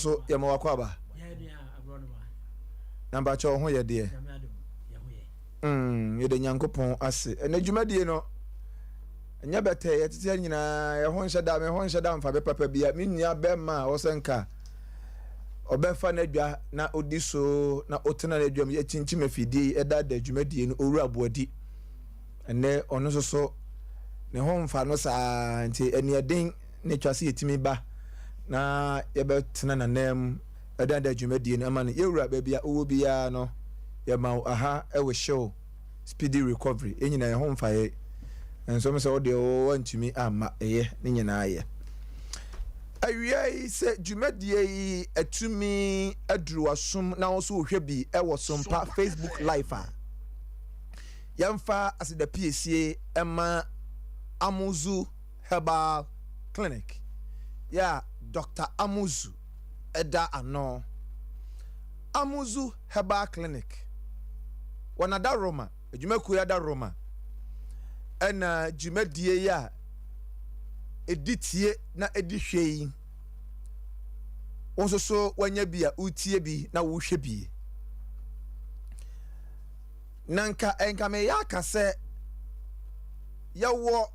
so ya mawakwaba number cho ho ye de ye de nyankopon ase na dwumadie no nya bete ye tete nyina ye ho nhyɛ da mfa be papa bia me nua bema wo senka obefa na dwa na odi so na otena na dwam ye chinchim afidie eda da dwumadie no oru aboadi ene ono so ne ho mfa no saa nti eni eden ne twase yetimi ba na ye betena na nam eda da dwumadie no ama no yewura ba bia owo bia no ye ma aha e we show speedy recovery enyina ye ho mfa ye enso me se wo de wo ntumi ama eye ne nyina ye awiai se dwumadie yi atumi aduru asum na wo so hwe bi e wo Sompa Facebook live a yamfa asida PSA ema Amuzu Herbal Clinic ya Dr. Amuzu eda ano Amuzu Herbal Clinic wanada Roma dwumaku ya da Roma ena dwumadie ya editie na edihwei wonso so wanya bia utie bi na wo hwe bi nanka enka me ya kase yawo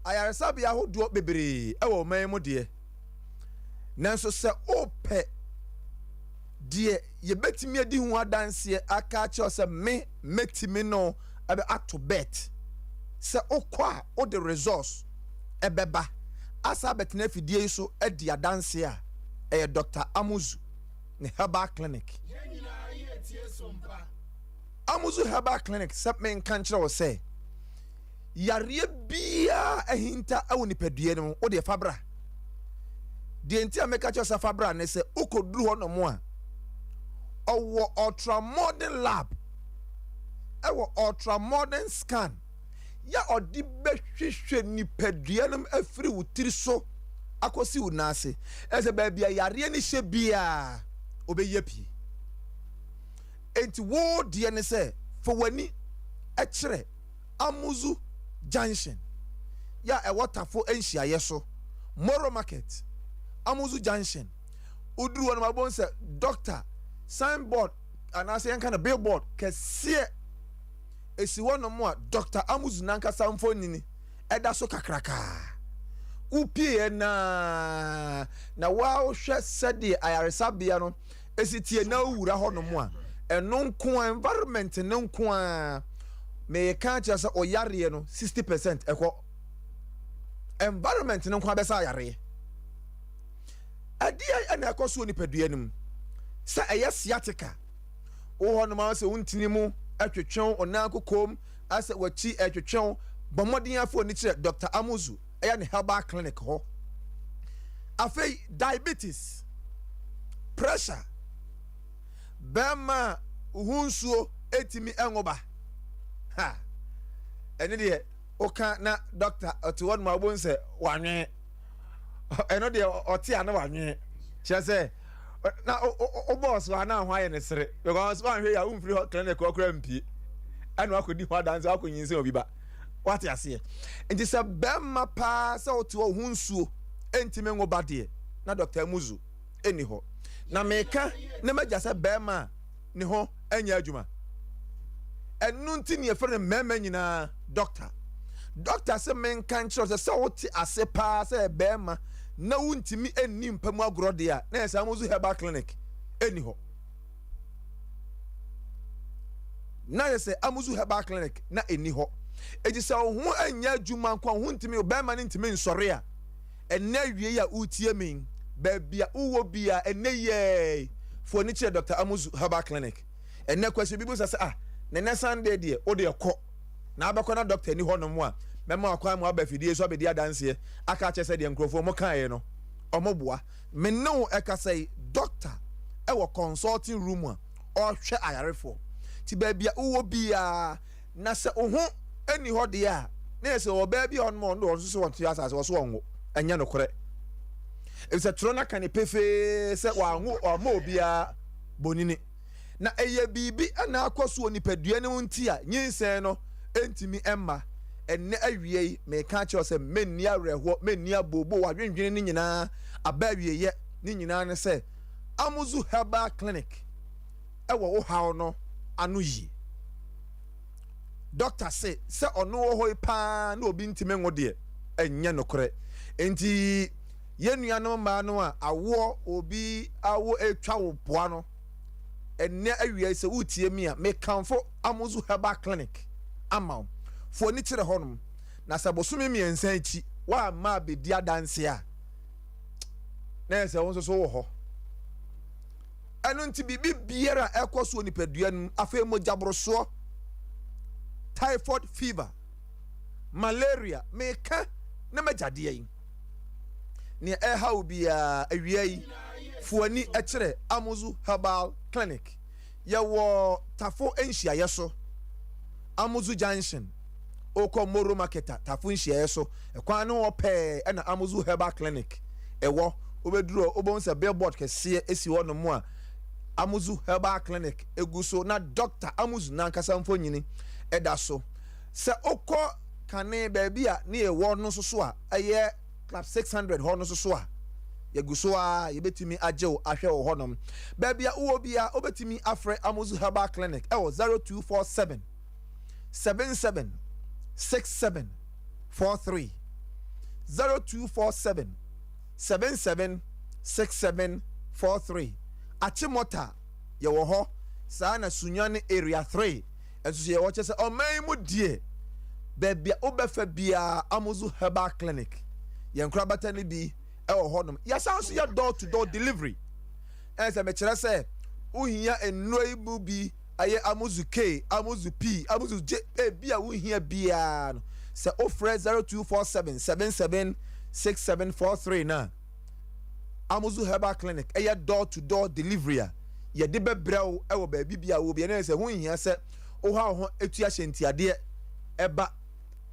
ayaresa bia hodo bebre ewo man mu de nanso se ope de ye betimi adi hu adanse aka che se me metimi no abe ato bet se okwa o the resource ebeba asa betena fidie so edi adanse a Dr. Amuzu ne Herbal Clinic Amuzu Herbal Clinic sep men kanchira wo se yare bia ahinta awoni padue no wo de fabra de enti ameka cho sa fabra ne se ukoduru ho no mo a owo ultra modern lab ewo ultra modern scan ya odi behwehwe ni padua no afiri wutiri so akosi unase ese ba bia yare ni hye bia obeye pi enti wo de ne se fo wani ekire Amuzu Junction ya e waterfo enhia yeso Moro Market Amuzu Junction uduru won mabon se doctor signboard anase yan kana billboard kese esi wono mo a Dr. Amuzu nanka samfo nini eda so kakraka upie na wa hwe sede ayaresa bia no esitie na wura ho no mo a eno nko environment ne nko a me ka cha sa oyare no 60% eko environment ne nko abesa yare adia ana akoso ni padua nim sa eye sciatica wo ho no ma se wuntini mu atwetwen ona kokom asa wachi atwetwen bomodin afo ni kire Dr. Amuzu eya ne Herbal Clinic ho afei diabetes pressure bema uhunsuo etimi enwoba ha ene de oka na doctor otiwon ma bo nse wanwe eno de oti ana wanwe chese na o boss wa na ho aye ne sere because one hwe ya umfiri clinic okra mpi anu akodi ho adanse akonyinse obi ba what you say enti se bema pa se otiwo hunsuo entime ngoba de na Dr. Amuzu eni ho na meka na maja se bema ni ho anya adwuma enu ntini e fere mema nyina doctor se men kan chiro se oti ase pa se bema na wuntimi enni mpamu agorode a na ese Amuzu Herbal Clinic eni ho na ese Amuzu Herbal Clinic na eni ho eji se ho anya adwuma kwa ho ntimi obema ne ntimi nsore a enne wie ya utie min ba bia uwo bia enne ye fo ni kire Dr. Amuzu Herbal Clinic enne kwase bibu sase na Sunday de o de ekọ na abekọ na doctor ni hono mo a mema akwa mo abafidie so abedi adanse aka che se de nkrofo mo kan ye no omoboa me no ekasai doctor e wo consulting room a o hwe ayarefo ti ba bia uwo bia na se oho eni ho de a na se o ba bia on mo ndo so so won to asase wo so wonwo enya no kore e se trona kan pefe se wa hu o ma obia bonini na eye bibi ana akoso onipadua ne wonti a nyinsen no entimi emma enne awie me ka che o se menni areho menni abobo wadwenwene ni nyina aba awie ye ni nyina ne sɛ Amuzu Herbal Clinic ɛwɔ wo haw no anu yi doctor say sɛ ɔno wɔ hɔ paa na obi ntime ngo de ɛnyɛ nokore enti yenua no ma no a awo obi awo etwa wo poa no ɛnɛ awia sɛ wotie mi a me kanfo Amuzu Herbal Clinic ama fo ni kyerɛ hɔ nom na sɛ bosome miɛnsa akyi wa ma bedi adanse a na sɛ wo nso so wɔ hɔ ɛno nti bibi biara ɛkɔ so nipadua no afei mo jabroso typhoid fever malaria meka na majade yi ne ɛha obia awia yi fuani ɛkyerɛ Amuzu Herbal Clinic yɛwɔ tafo enhyiaye so Amuzu Junction oko Moro Marketa tafo enhyiaye so ɛkwan no opɛ ɛna Amuzu Herbal Clinic ɛwɔ obeduro obon sɛ billboard kɛse esi hɔ no mu a Amuzu Herbal Clinic eguso na Dr. Amuzu nankasa mfonyini ɛda so sɛ okɔ kane baabi a ne ɛwɔ no so a ɛyɛ club 600 hɔ no so a yeguso a yebetimi agyew ahwɛ wɔ hɔ nom baabi a uwo bia obetimi afrɛ Amuzu Herbal Clinic ɛwɔ 0247 77 67 43 0247 77 67 43 Achimota yɛwɔ hɔ saa na Sunyane area 3 ɛnso yɛwɔ kyɛ sɛ ɔman mu die baabi a wobɛfa bia Amuzu Herbal Clinic yɛnkora bata ne bi ɛwɔ hɔ nom yɛsan so yɛ door to door delivery ɛnsɛ mekyerɛ sɛ wohia nnoi mu bi ayɛ Amuzu K Amuzu P Amuzu J bi a wohia bia no sɛ ofrɛ 0247 77 6743 na Amuzu Herbal Clinic ɛyɛ door to door delivery a yɛde bɛbrɛw ɛwɔ baabi bia wo bia na sɛ ho hia sɛ wo ha ho etu ahyɛntiadeɛ ɛba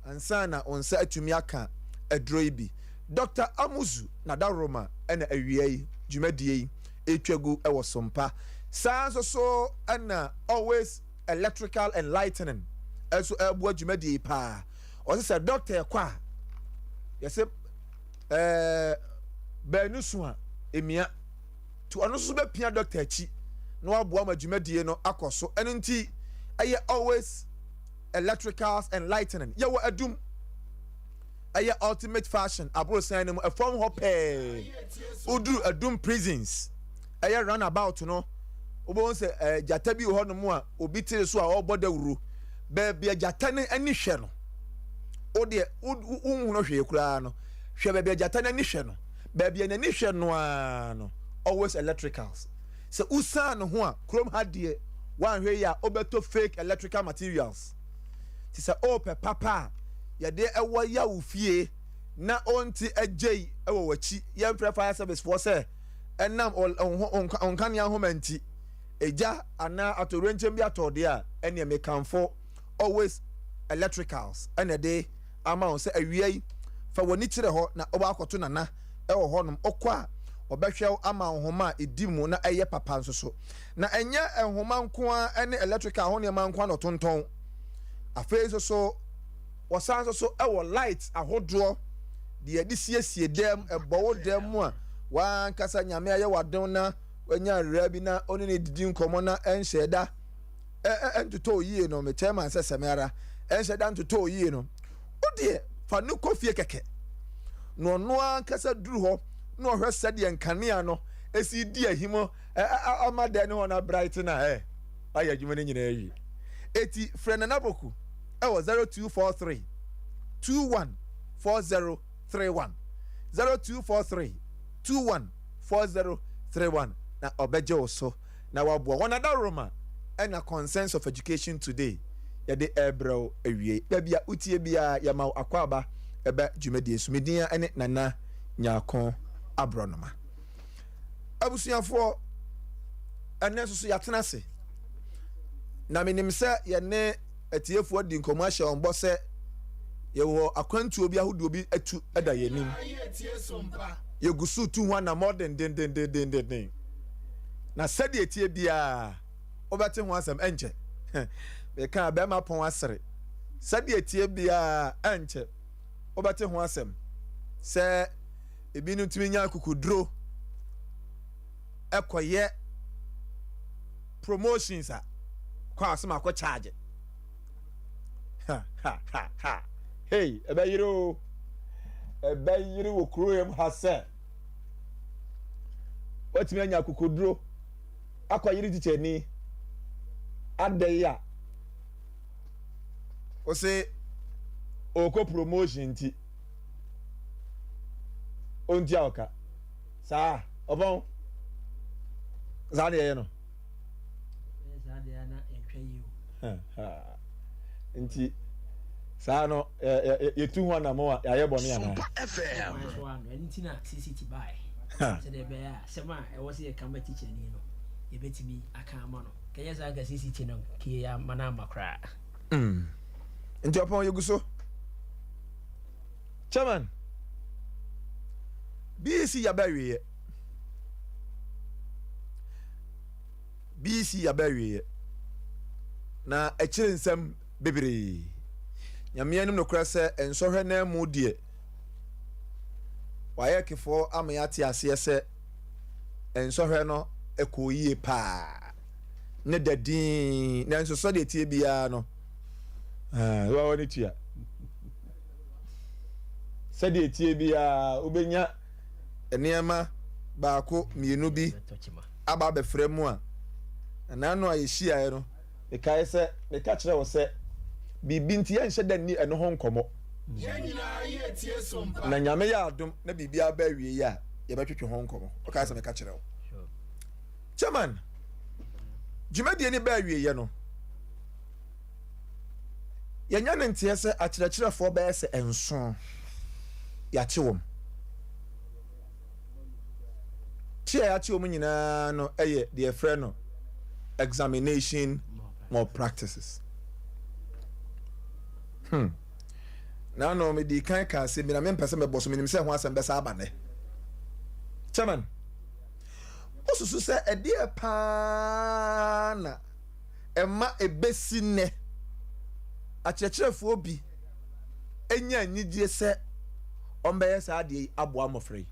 ansa na onsa atumi aka aduro yi bi Dr. Amuzu na daroma ɛna awia yi dwumadie yi etwagu ɛwɔ Sompa saa nso so ɛna always electrical and lightning ɛso ɛboa dwumadie pa ɔsɛ sɛ doctor ɛkɔ a yɛsɛ bɛnu so a emia to ɔno so bɛpia doctor akyi na waboa ma dwumadie no akɔ so ɛno nti ɛyɛ always electricals and lightning yɛwɔ adum ɛyɛ ultimate fashion aburo san no mu ɛfɔm hɔ pɛɛ uduru adum prisons ɛyɛ runabout no wobɛhu sɛ gyata bi wɔ hɔ no mu a obi tiri so a ɔbɔ dawuro baabi a gyata no ani hwɛ no wodeɛ wohunu hwee koraa no hwɛ baabi a gyata no ani hwɛ no baabi a n'ani hwɛ no a no always electricals sɛ usan no ho a kurom ha deɛ wanhwɛ yi a obeto fake electrical materials ti sɛ opɛ papa yɛde ɛwɔ ya wo fie na onti agye ɛwɔ wachi yɛmfrɛ fire service for sɛ ɛnam onkane ahomanti eja ana atorenkyem bi atɔde a ɛne mekanfo always electricals ɛne de ama on sɛ awia yi fa woni kyerɛ hɔ na ɔba akɔto nana ɛwɔ hɔ nom ɔkɔ a ɔbɛhwɛ ama nhoma edi mu na ɛyɛ papa nso so na ɛnyɛ nhoma nko a ɛne electrical ho ne ma nko a no tontɔn afei so wɔsan so ɛwɔ light ahodoɔ de yɛde siesie dɛm ɛbɔwo dɛm mu a wankasa nyame ayɛ wadon na wanya awura bi na ɔne ne didi nkɔmɔ na ɛnhyɛ da ɛntotɔ yie no mekyɛ man sɛ sɛmɛra ɛnhyɛ da ntotɔ yie no wodeɛ fa no kɔfie kɛkɛ no ɔno ankasa duru hɔ na ɔhwɛ sɛdeɛ nkanea no esi di ahimo ama da ne hɔ na bright na ayɛ adwuma no nyinaa yi eti frɛ na naboku ɛwɔ 0243 214031 0243 214031 na ɔbɛgye wo so na waboa wɔn adaroma ɛna consensus of education today yɛde ɛbrɛw awie baabi a utie bia yɛma akwaba ɛbɛ dwumadie sumedin ɛne nana nyaako abronoma abusuafoɔ ɛnɛ so yɛatena se na menim sɛ yɛne atiefoɔ di nkɔmmɔ ahyɛ ɔmbɔ sɛ yɛwɔ akwantuo bi ahodoɔ bi atu ɛda yɛnim yɛgusu tu ho na modern den na sɛdeɛ tie biara wobɛte ho asɛm ɛnkyɛ bɛka bɛma pɔn asere sɛdeɛ tie biara ɛnkyɛ wobɛte ho asɛm sɛ ebi no tumi nya akukuduro ekoye promotions a kwa asema akọ charge ha hey ebayiro wo kuro ha se watimi anya kokoduro akwayiri teacher ni adeya o se oko promotion ti onti awka sa obon za de ye no za de na etwa yi ha nti sa no yetu ho na mo ya ye bone ya na FM so ano nti na CCT buy se de be ya sema e wo se kamba teacher ni no e betimi aka ama no kenya za ga CCT no ke ya mana makra nti opon yeguso chairman BC ya bawie na ekire nsem bebre nyame anim no kra se ensohwe na mu die waye kefo amyate ase se ensohwe no ekoyie pa ne dadin na nso so de tie bia no wa woni tia se de tie bia obenya enema baako mienu bi aba befrɛ mu a na no ayehia no e kai se me ka kire wo se bibi nti ya nhye da ni eno ho nkomo nyina ye tie sompa na nyame ya adom na bibi aba wie ya ye betwetwe ho nkomo o kai se me ka kire wo chairman jumadi ni ba wie ye no ya nya ne ntie se akirekirefo ba se enso ya chewom chia ya chewom nyina no eye de efre no examination more practices na no me di kan ka se mi na me mpese me boso me nim se ho asem be sa abane chairman osusu se ede pa na emma ebesi ne akirekirefo obi enya anyidie se ombe sa ade abo amofrei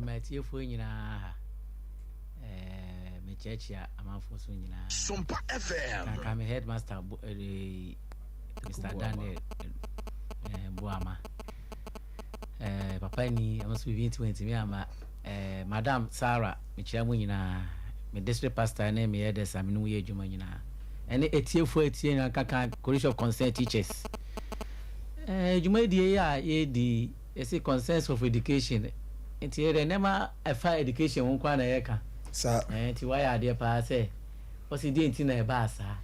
Matie fo nyina me chechia amanfo so nyina Sompa FM ka me headmaster Mr. Daniel Buama papa ni amaso 2020 me ama madam Sarah me chia mu nyina me district pastor na me head examine wo ye adwuma nyina ene etiefo etie nyina kaka coalition of concerned teachers adwuma die ya ye di ese consensus of education nti ere nema afa education won kwa na yeka sa nti why ade pa say o si di nti na e ba sa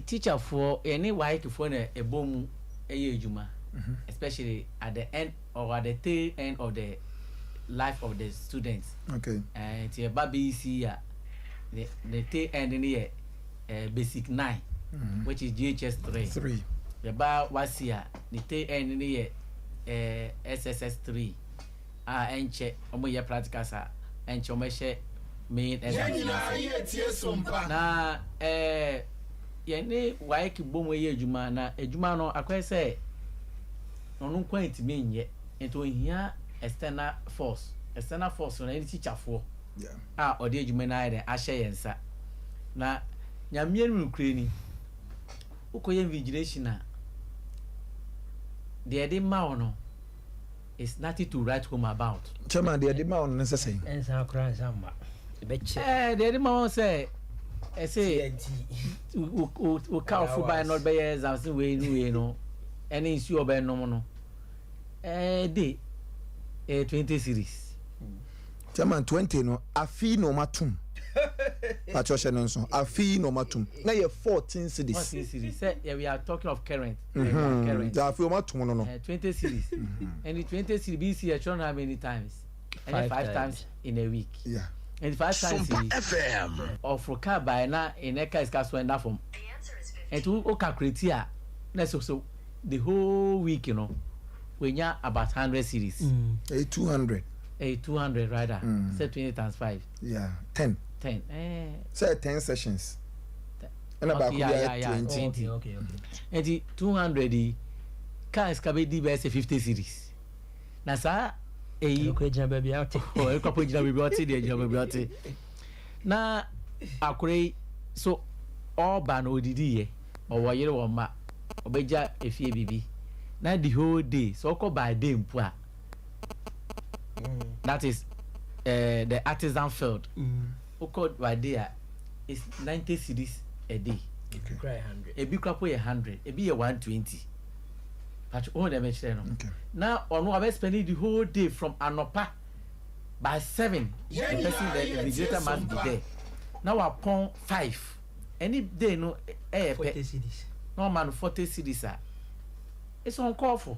teacher for any white for na ebom eye adwuma especially at the end or at the tail end of the life of the students okay nti e ba BC ya the tail end ni basic 9 which is GHS 3 the ba wasia the tail end ni SSS 3 enche omo ye practical sa enche omo she main exam na ye ni waye ki bomo ye adwuma na adwuma no akwai se onu kwant me nye ento hia external force na ni teacher fo odi adwuma na ide ahye yensa na nyamie nu kure ni ukoye vigilation na the ma no is nothing to write home about. Chairman, the ma on necessary. And some crowns some. The ma say say we call for by not by exams we no any issue of no day 20 series. Chairman 20 no afi no matum. Patrosha no so afi no matum. Na ye 14 series. 14 series. Say we are talking of current. Current. Da afi no matum no. 20 series. And the 20 series BC shown how many times? And 5 times in a week. Yeah. And 5 times FM of car by na in a case cast when that from. And to calculate here. Let's so the whole week, you know, when you about 100 series. 200. 200 rather. Say 20 times 5. Yeah, 10. Say 10 sessions. And about 20. Okay. And the 200 cars ka be di be say 50 series na sa ko ejina baby out o ko po ejina baby out dey ejina baby out na akure so all ban odidi ye o wo yire wo ma obeja efie bibi na the whole day so ko by day mpu a that is the artisan field oko by day is 90 cedis a day. Okay. Cry 100. Ebi krapo ye 100, ebi ye 120. But all the match there no. Now on we spending the whole day from Anopa by 7. The person the refrigerator must be there. Now upon 5. Any day no 40 cedis. No man 40 cedis ah. It's uncalled.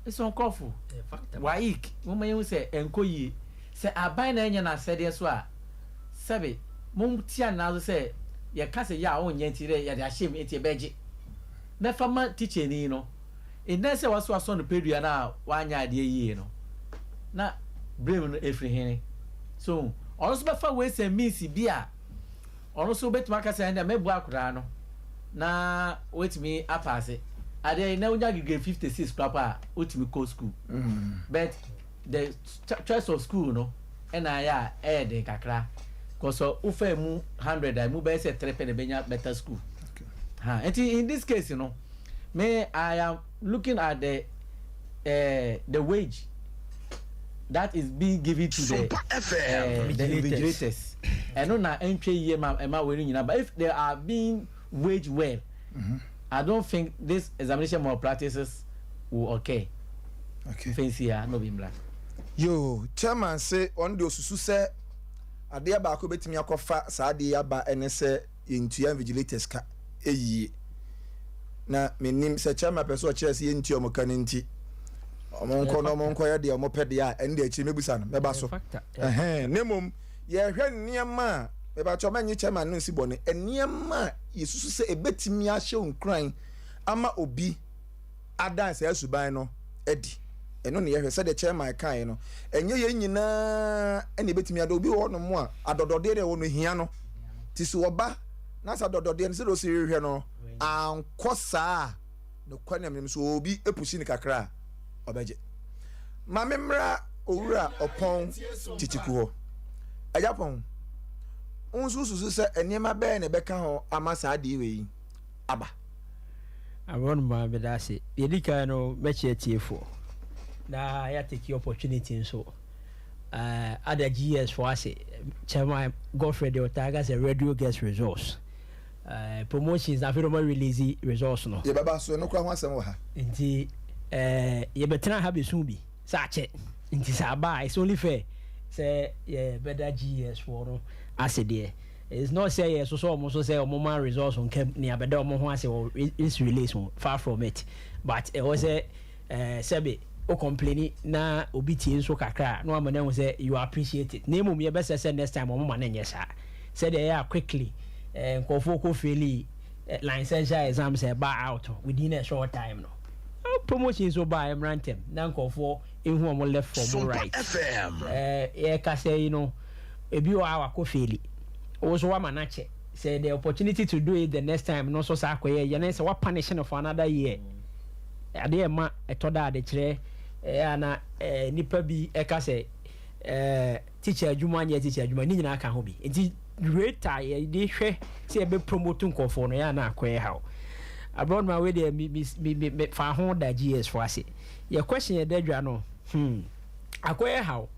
It's uncalled. Why? Woman you say enkoyi say abai na enya na sede so a sebe mum tia na say ye ka say ya onye ntire ya da shem enti beje na fama teacher ni no ina say waso aso no pedua na wanya ade yie no na blame no efri hen so ono so be fa we say means bia ono so betima ka say na mebu akura no na wetimi apase ade na unya grade 56 papa wetimi go school but the choice of school no and I de kakra cause ufa mu 100 I mu be say 3 pen benya better school. And in this case, you know, I am looking at the wage that is being given to the invigilators. I know na entry year ma wearing but if they are being waged well, I don't think this examination malpractices will okay. Fancy no be black. Yo, chairman say on the osusu say ade aba ko betimi akofa sa ade aba ene se yentua vigilators ka eyi na menim se chairman person kire se yentua omoka nti omonko no omonko ya de omopede a ende achi mebusa no meba so nemom ye hwe niam meba cho manyi chairman no nsi bone eniam yesusu se ebetimi ahye onkran ama obi adanse asuban no edi eno ne yehwe se de chairman kan no enye ye nyina ene betimi ado obi wo no mo a adodode de wo no hia no ti so oba na sa dodode ne se do se hwe no ankosa no kwanya mem so obi epusi ni kakra obeje ma memra owura opon titiku ho ajapon unsususu se enema be ne beka ho amasa ade we aba awon ma be da se yedika no meche tiefo na ya take opportunity so other GS for us chairman Godfrey the Otaga as a radio guest resource promotions na fero release resource no ye baba so no kwa ho asem wo ha nti ye betra ha be soon bi sa che nti sa ba it's only fair say yeah better GS for no as there it's not say yes so almost say omo resource on camp ni abeda omo ho ase is release far from it but it was a sebe o complain na obi tie nso kakra no amana ho say you appreciate it na mum ye be say next time omo ma na nyesa say they are quickly nkofo ko fairly license exam say ba out within a short time no promotion so by rantem na nkofo ehu omo left from right FM ka say you know ebi o awa ko fairly also wa manache say the opportunity to do it the next time no so sa akoye ye na say what punishment for another year ade ma etoda ade kire ana nipa bi eka say teacher adwuma nya teacher adwuma ni nyina aka ho bi enti rate ye de hwe say be promote nkofo no ya na akoye how abroad my way there me fa ho da GS for ase your question ye dadwa no akoye how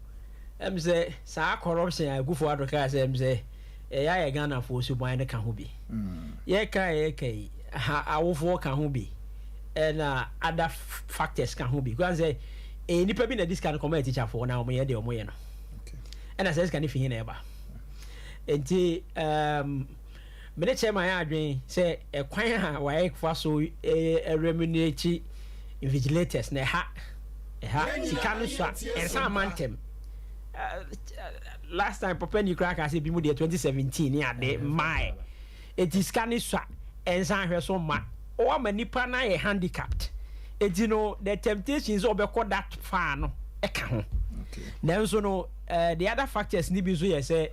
say sa corruption agufo adoka say say ya Ghana for so boy na ka ho bi ye kai awofo ka ho bi and other factors can who be because say nipa bi na this kind of comment teacher for now me de omo ye no and I says can if hin eba enti me ne chairman ya adwen say e kwan ha wa ekfa so remunerate invigilators na ha sika no so e sa mantem last time papa ni crack as bi mu de 2017 ni ade mai it is can so en san hwe so ma o ma nipa na ye handicapped you know the temptations obekọ that far no e ka ho then so no the other factors ni bi so ye say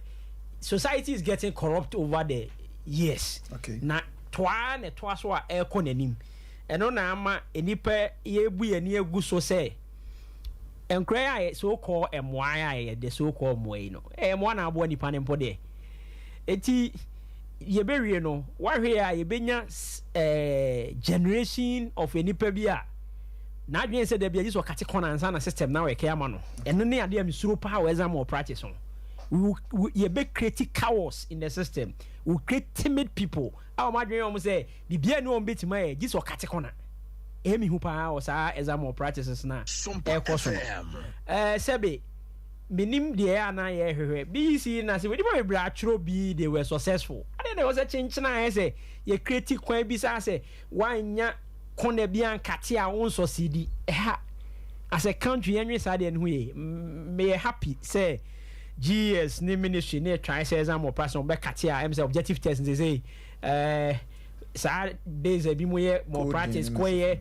society is getting corrupt over the years na toa so a e ko nanim ɛno na ama enipa yɛbu yɛn ni egu so sɛ nkura a so called ɛmoa a the so called moa yi no ɛmoa na aboa nipa ne mpo deɛ eti yɛbɛwie no wahwɛ a yɛbɛnya generation of enipa bi a na adwene sɛ da bi agye so kate kɔna ansa na system na wɔkɛ ama no ɛno ne adeɛ a mesuro paa wɔ exam or practice no yɛbɛ create chaos in the system we create timid people a wɔn adwene wɔn sɛ bibia ne wɔn bɛtumi ayɛ gye so kate kɔna ɛmi hu paa wɔ saa exam or practices na ɛkɔ so sɛbe menim deɛ ana yɛhwehwɛ bc na sɛ wɔde bebree atwerɛ bi they were successful ade na wɔsɛ kyenkyena ayɛ sɛ yɛ create kwan bi saa sɛ wanya kɔnɛ bi ankate a wɔn succeed ɛha as a country yɛnwe saa deɛ no ho yɛ meyɛ happy sɛ gs ne ministry ne try sɛ exam or practice wɔn bɛkate a ɛm sɛ objective test n sɛ saa days a bi mu yɛ more practice kɔ yɛ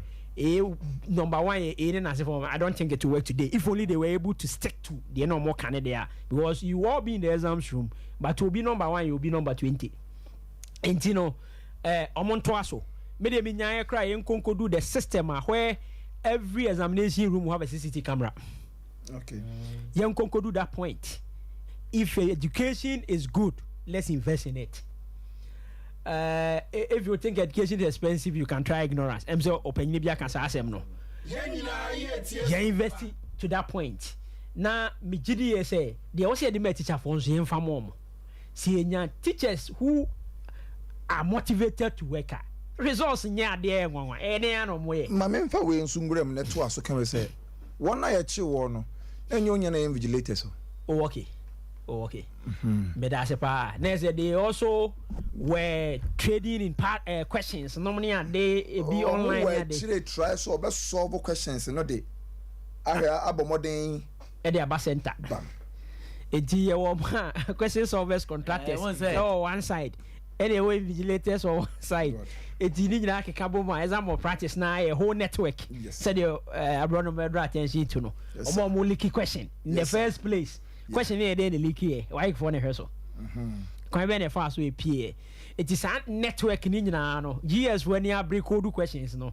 number one I don't think it will work today. If only they were able to stick to the normal candidate, because you all be in the exams room, but to be number one, you'll be number 20. And you know, Omontoaso, maybe me cry and conco do the system where every examination room will have a CCTV camera. Okay. Young conco do that point. If education is good, let's invest in it. If you think education is expensive, you can try ignorance. I'm so open Libya can say no. You invest to that point. Now, me GDA say they also the teacher for us see teachers who are motivated to work. Results near there one. Any ano way. My main for we in Sungrem network so can we say one eye chill one and you invigilators. Oh okay. Oh, okay. But that's a part. Next, they also were trading in questions. Normally, they be online. They try so best solve questions. No, they are modern. At the Abba Center. A question solvers contractors. Oh, one side. Anyway, vigilators on one side. It's like a cabo exam or practice now a whole network. Said you abroad no attention to know. Or more leaky question in the first place. Question here then the leaky why for the rehearsal can be fast way pa it is a network in no GS when you break code questions no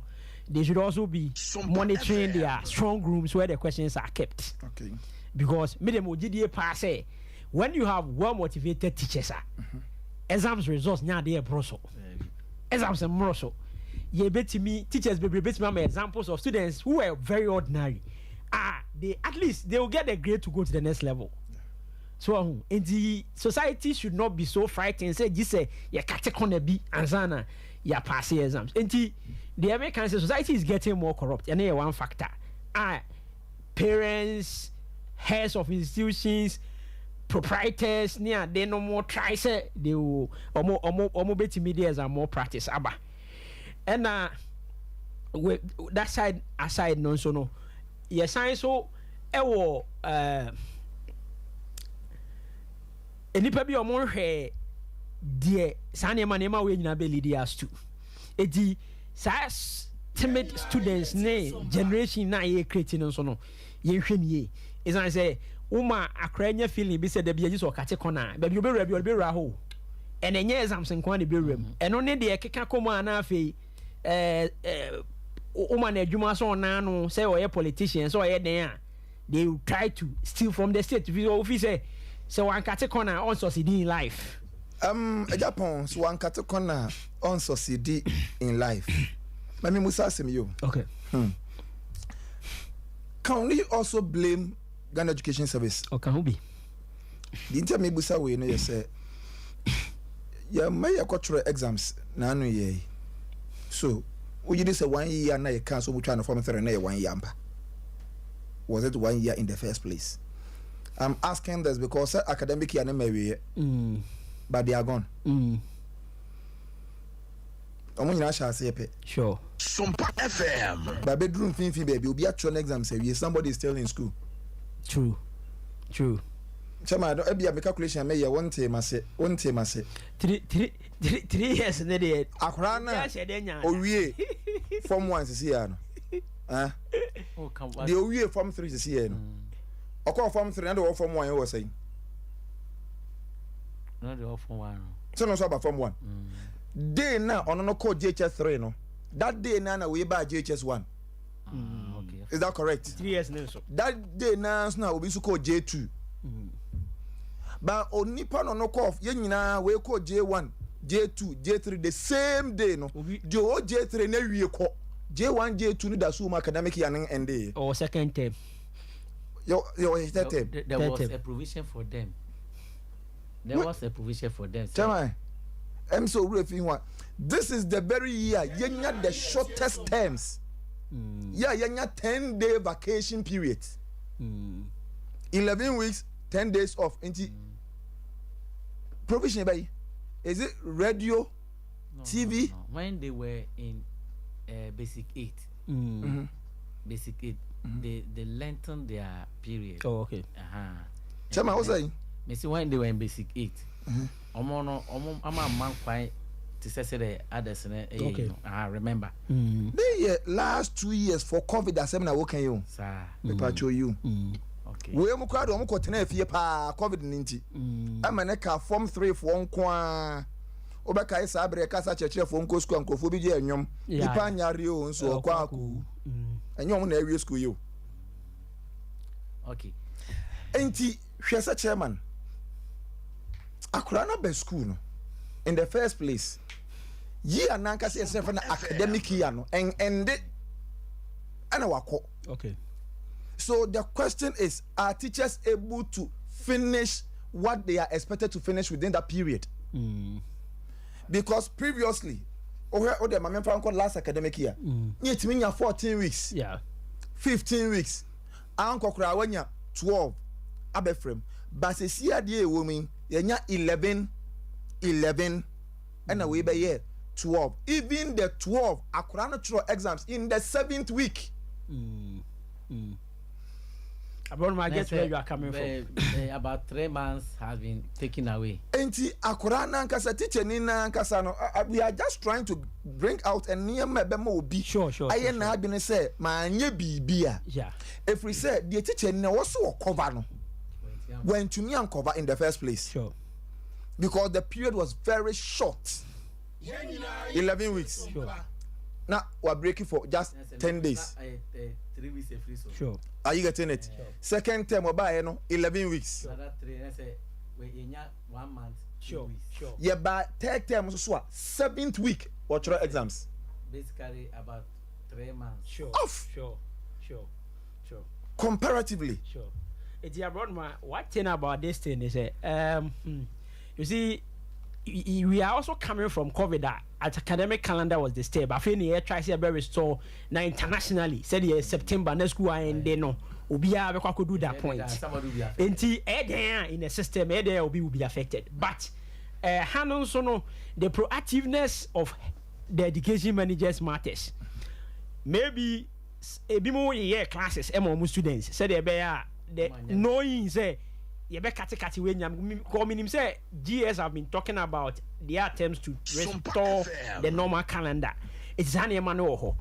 they should also be monitoring their strong rooms where the questions are kept. Okay, because me dem GDA pass when you have well motivated teachers exams results nya dey broso exams and broso ye betimi teachers be betimi examples of students who were very ordinary they at least they will get a grade to go to the next level. So in the society should not be so frightened. Say this say you category be ansana you pass exams. And the American society is getting more corrupt. And one factor. Parents, heads of institutions, proprietors, near they no more try say they will almost bet medias are more practice. And with that side aside no so no. Yes, I so enipa bi omo hwe de sane ma nema we nyina be leaders too edi timid students ne generation na ye create no so no ye hwe nie is I say uma akranya feeling bi say da bi so kate kona ba bi obewura ho and enye exams nkwan de bewuram eno ne de keka koma na afei uma na adwuma so na no say oye politician so oye den a they will try to steal from the state if say so one cat corner on succeed in life. Japan so one cat corner on succeed in life. Let me musa ask you. Okay. Can we also blame Ghana Education Service? Or can we be? The interme busa we no say. Ya may cultural exams na no ye. So, we you say 1 year na you cancel which one form 3 na 1 year. Was it 1 year in the first place? I'm asking this because academic year na maybe but they are gone. Omo nyina sha say pe. Sure. Sompa FM. But bedroom fin baby obi atro exam say somebody is still in school. True. Chama do e be calculation me ye one time ase. 3 years na dey akora na owie form 1 sisi ya no. Oh come on. The owie form 3 sisi ya no. Oko form 3 and the form 1 you were saying. No the form 1. So no so about form 1. Day na ono no call JHS 3 no. that day nana we buy JHS1. Okay. Is that correct? 3 years now. So. That day now we so call J2. But onipa no call ye nyina we call J1, J2, J3 the same day no. Jo J3 na wie ko. J1, J2 no da so academic year end day. Or second term. Yo that term. There was a provision for them. There was a provision for them. Chama. I'm so refing one. This is the very year yenya the shortest terms. Yeah, yenya 10-day vacation period. 11 weeks, 10 days off. Provision by is it radio, TV? No. When they were in basic 8, basic 8, they lengthened their period. Oh, okay. Chama, what's saying? Me see when they were in basic 8. I'm a man quite to say the others. Okay. I remember. The last 2 years for COVID, I said, "I work you." Sir, me patcho you. Okay. We am crowd. I'm going to fear pa COVID-19. I'm a neka form 3 for one kwa. Obaka is abre kasa church for unko school and kofobi je nyom. Nipa nyario nso kwa aku. Enyom na area school you. Okay. Enti hwese chairman. Akura na be school no. In the first place, year nanka say yourself an academic year no and it and wako. Okay. So the question is, are teachers able to finish what they are expected to finish within that period? Because previously, last academic year, it mean 14 weeks, 15 weeks, Uncle Krawanya 12, Abefrem, but a CRDA woman, 11, and away by year 12. Even the 12 are exams in the 7th week. I guess where you are coming from. About 3 months have been taken away. Enti akurana nkasa teacher nina nkasa no we are just trying to bring out a near mebema obi. Sure. Aye na adwene say ma anye bibia. Yeah. If we say the teacher na was so cover no. When to me uncover in the first place. Sure. Because the period was very short. 11 weeks. Sure. Now we're breaking for just 10 days. 3 weeks free. So. Sure. Are you getting it? Sure. Second term about 11 weeks. Another 3, let's say we in 1 month. Sure. Yeah, but third term so 7th week or exams. Basically about 3 months. Sure. Off. Sure. Comparatively. Sure. It's abroad. What thing about this thing is you see, we are also coming from COVID that at academic calendar was the step. I feel the try to be restored now internationally. Said September next school and then no. Ubia could do that point. In the system, will be affected. But Hanon sono the proactiveness of the education managers matters. Maybe a bit more year classes, more students. Said the knowing say. Kati when him say GS have been talking about their attempts to restore the normal calendar. It's Hania Manoho.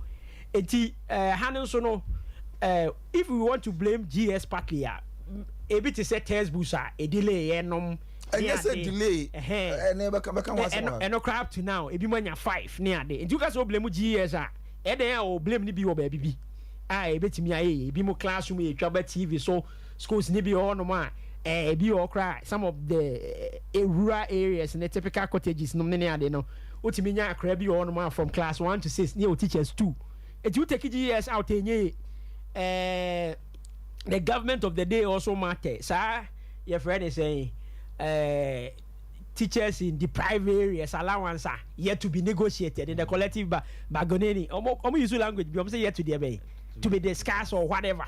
If we want to blame GS partly, a bit is a textbooks are a delay and yes, a delay. And no crap to now. If you man 5 near day, and you guys will blame GS are or blame the BO baby. I bet me a be more classroom, a trouble TV, so schools nibi or no man. Be or cry some of the rural areas and the typical cottages no many are they know what you mean ya crabby or no from class 1 to 6 new teachers 2 it you take years out in the government of the day also matters sir your friend is saying teachers in deprived areas allowance are yet to be negotiated in the collective bargaining use language be yet to be discussed or whatever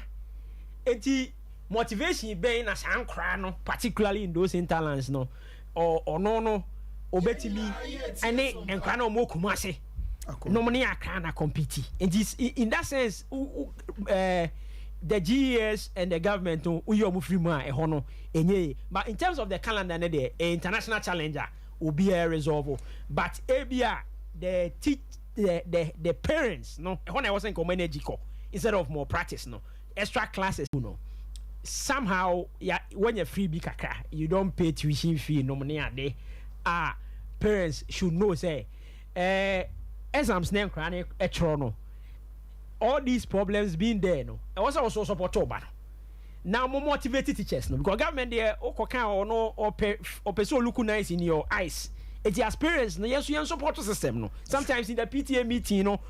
motivation being as no, particularly in those interlands no or no obetimi and crano mo kumase no money akana compete in that sense the GES and the government uyo free enye but in terms of the calendar the international challenger will be a resolve but abia the parents no when I wasn't community instead of more practice no extra classes somehow when you're free bikaka you don't pay tuition fee no money a day parents should know say exams na nkra na etro no all these problems being there no e was also support oba now more motivated teachers no because government there okoka or no or so look nice in your eyes it's the experience no yes you support system no sometimes in the PTA meeting no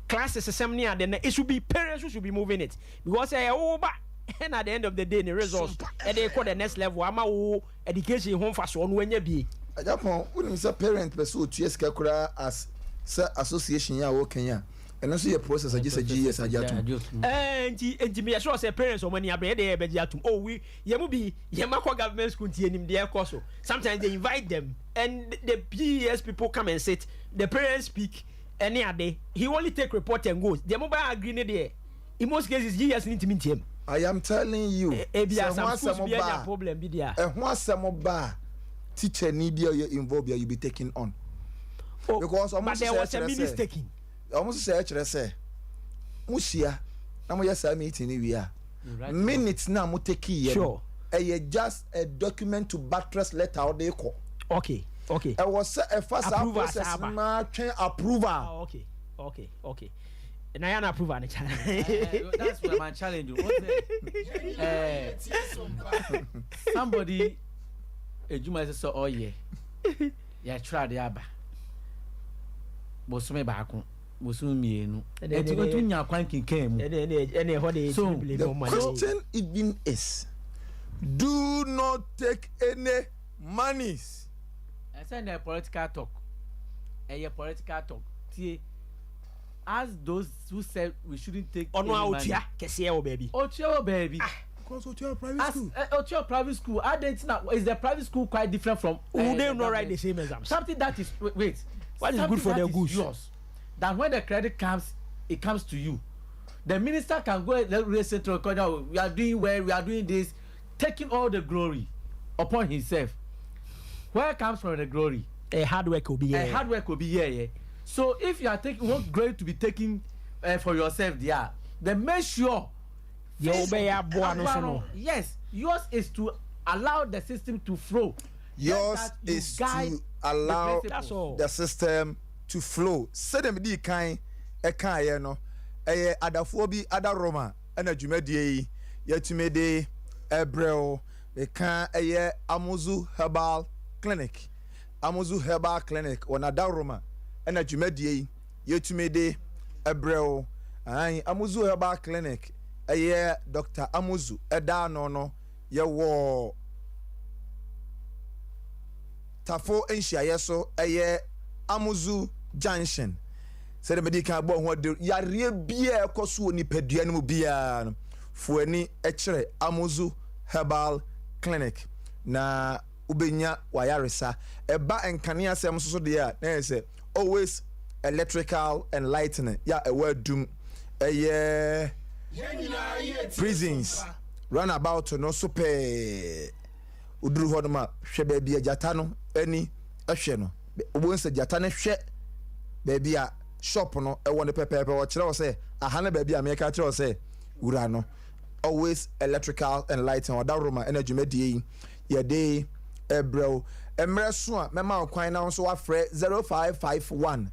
classes system near then it should be parents who should be moving it because and at the end of the day the results and they call the next level ama education home fast on when you be Japan when say parent person to yes kakura as association ya wo Kenya and also your process I just say GS ajatum and me sure say parents or money abre dey be ajatum oh we yemu be yema government school tie nim dey course sometimes they invite them and the PES people come and sit the parents speak any day he only take report and goes the mobile agree there in most cases GS need to meet him. I am telling you some problem be there teacher need you involved you be taking on because almost there was a mistake almost say musia na mo yes meeting we are minutes na mo take here sure just a document to buttress letter or they call okay I was a first process na approval okay and I am approve an that's what my challenge somebody ejuma say so oye ya try the aba bosume baako bosume mienu eti go tunya kwan kinkan mu so the question even is do not take any monies I said the political talk political talk tie as those who said we shouldn't take ono otua kese o baby because otua private school otua private school is the private school quite different from they not write the same exams something that is wait what is good for the goose yours that when the credit comes it comes to you the minister can go and say to the we are doing well we are doing this taking all the glory upon himself where comes from the glory a hard work will be here so if you are taking want glory to be taken for yourself there then make sure yes yours is to allow the system to flow yours is to allow the system to flow say them di kan e kan ye no adafo bi adaroma na dwumadie yi yatumede ebrel e kan amuzu herbal clinic on adaroma na dwumadie yi yatumede ebrel amuzu herbal clinic Dr. Amuzu eda no ye wo tafo enhia so Amuzu junction say the medical bo ho de yare bia ekoso ni padua no bia no fuani ekire Amuzu herbal clinic na ubenya wayaresa eba enkane asem so de ya na say always electrical and lighting ya ewadum prisons run about no super uduru hodoma hwe ba bia jata no ani ahwe no obonse jata ne hwe ba bia shop no e won pepepe wo kire wo say aha na ba bia me ka kire wo say wura no always electrical and lighting or that room energy medie ye dey ebro emre so a mema kwan na so afre 0551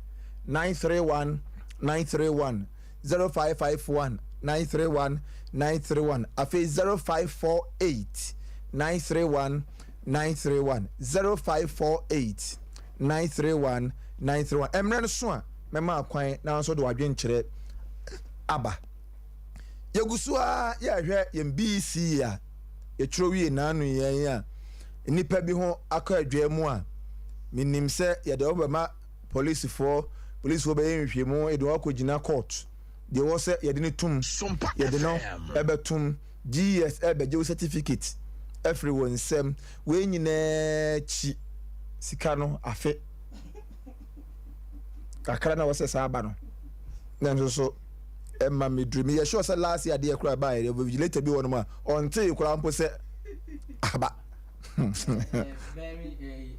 931 931 0551 931 931 afi 0548 931 931 0548 931 931 emre so a mema kwan na so do adwen kire aba yegusua ya hwe yem BC ya yetro wie nanu yen a nipa bi ho akọ adwa mu a minim se ye de obama police be nhwemu e de akogina court de wo se ye de ne tum ye de no ebetum GS ebeje certificate everyone sem we nyina chi sika no afe kakra na wo se sa aba no na so Emma me dream ye sure say last year dey kura buy the vigilator bi won ma until kura mpo say aba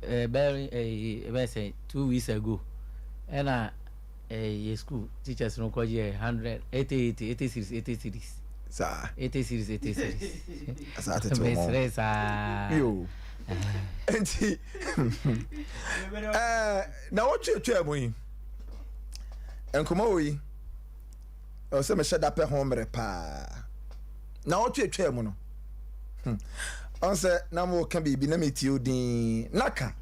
very say 2 weeks ago and a school teachers no call you 100 80 series sir 80 series asa to yo enti na what you tell me nkɔmɔ wo yi ɔsɛ mehyɛ da pɛ ho mmerɛ paa na ɔtwetwɛ mu no ɔnsɛ na mo ka biribi na metie wo din naka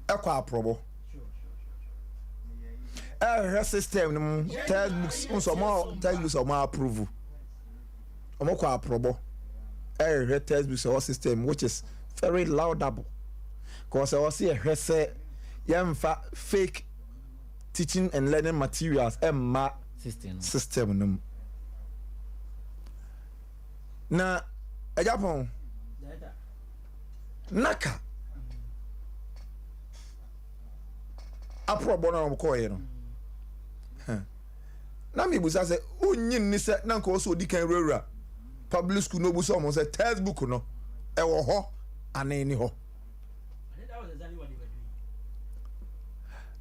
ɛkɔ aprɔbɔ ɛhwɛ system no mu textbooks nso ɔmo textbooks ɔmo approve ɔmo kɔ aprɔbɔ ɛhwɛ textbooks ɔwɔ system which is very laudable cause ɔsi ɛhwɛ sɛ yɛmfa fake teaching and learning materials ɛmma system no mu na ɛgyapɔn naka aprɔbɔ na ɔmo kɔɔyɛ no na mebusa sɛ wonyin ni sɛ na nka ɔsɛ odi kan wurawura public school no busa ɔmo sɛ textbook no ɛwɔ hɔ anan ni hɔ